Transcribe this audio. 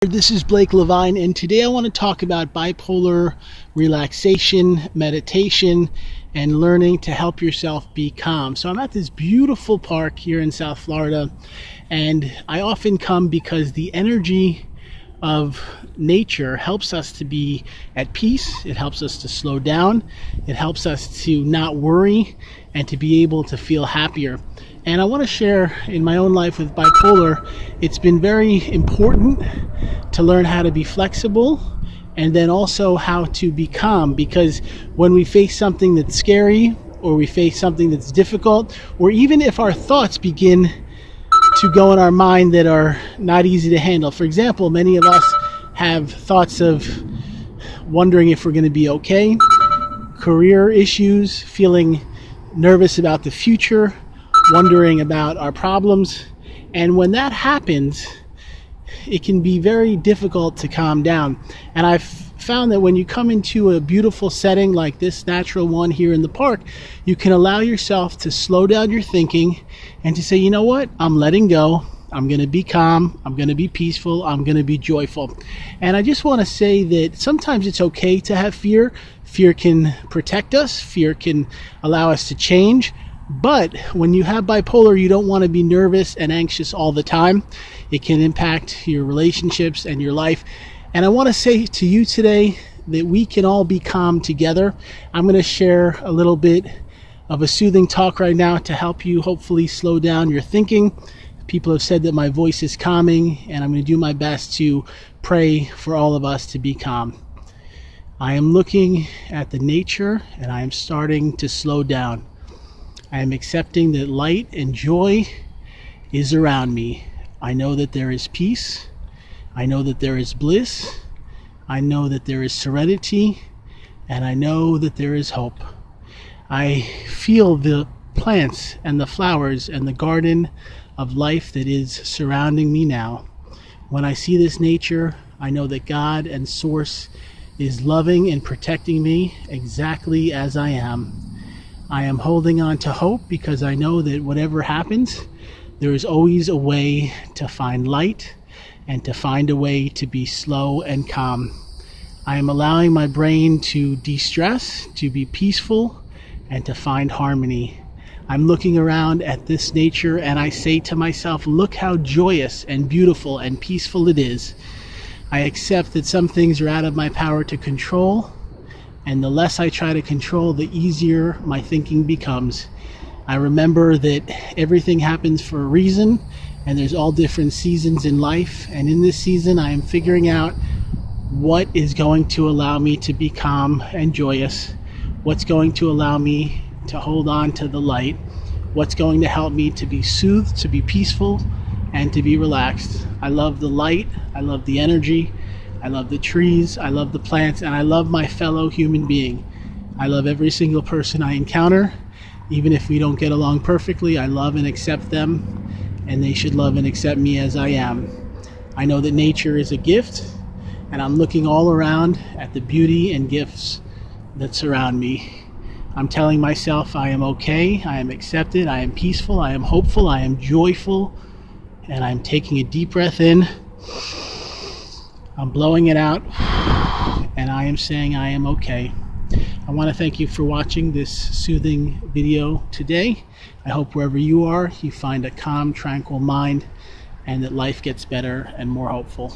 This is Blake Levine, and today I want to talk about bipolar relaxation, meditation, and learning to help yourself be calm. So I'm at this beautiful park here in South Florida, and I often come because the energy of nature helps us to be at peace. It helps us to slow down. It helps us to not worry and to be able to feel happier. And I want to share in my own life with bipolar, it's been very important to learn how to be flexible and then also how to be calm, because when we face something that's scary or we face something that's difficult, or even if our thoughts begin to go in our mind that are not easy to handle. For example, many of us have thoughts of wondering if we're going to be okay, career issues, feeling nervous about the future, wondering about our problems. And when that happens, it can be very difficult to calm down. And I've found that when you come into a beautiful setting like this natural one here in the park, you can allow yourself to slow down your thinking and to say, you know what, I'm letting go. I'm going to be calm. I'm going to be peaceful. I'm going to be joyful. And I just want to say that sometimes it's okay to have fear. Fear can protect us. Fear can allow us to change. But when you have bipolar, you don't want to be nervous and anxious all the time. It can impact your relationships and your life. And I want to say to you today that we can all be calm together. I'm going to share a little bit of a soothing talk right now to help you hopefully slow down your thinking. People have said that my voice is calming, and I'm going to do my best to pray for all of us to be calm. I am looking at the nature, and I am starting to slow down. I am accepting that light and joy is around me. I know that there is peace. I know that there is bliss. I know that there is serenity. And I know that there is hope. I feel the plants and the flowers and the garden of life that is surrounding me now. When I see this nature, I know that God and Source is loving and protecting me exactly as I am. I am holding on to hope because I know that whatever happens, there is always a way to find light and to find a way to be slow and calm. I am allowing my brain to de-stress, to be peaceful, and to find harmony. I'm looking around at this nature and I say to myself, look how joyous and beautiful and peaceful it is. I accept that some things are out of my power to control, and the less I try to control, the easier my thinking becomes. I remember that everything happens for a reason, and there's all different seasons in life. And in this season, I am figuring out what is going to allow me to be calm and joyous, what's going to allow me to hold on to the light, what's going to help me to be soothed, to be peaceful, and to be relaxed. I love the light. I love the energy. I love the trees, I love the plants, and I love my fellow human being. I love every single person I encounter. Even if we don't get along perfectly, I love and accept them, and they should love and accept me as I am. I know that nature is a gift, and I'm looking all around at the beauty and gifts that surround me. I'm telling myself I am okay, I am accepted, I am peaceful, I am hopeful, I am joyful, and I'm taking a deep breath in. I'm blowing it out, and I am saying I am okay. I want to thank you for watching this soothing video today. I hope wherever you are, you find a calm, tranquil mind, and that life gets better and more hopeful.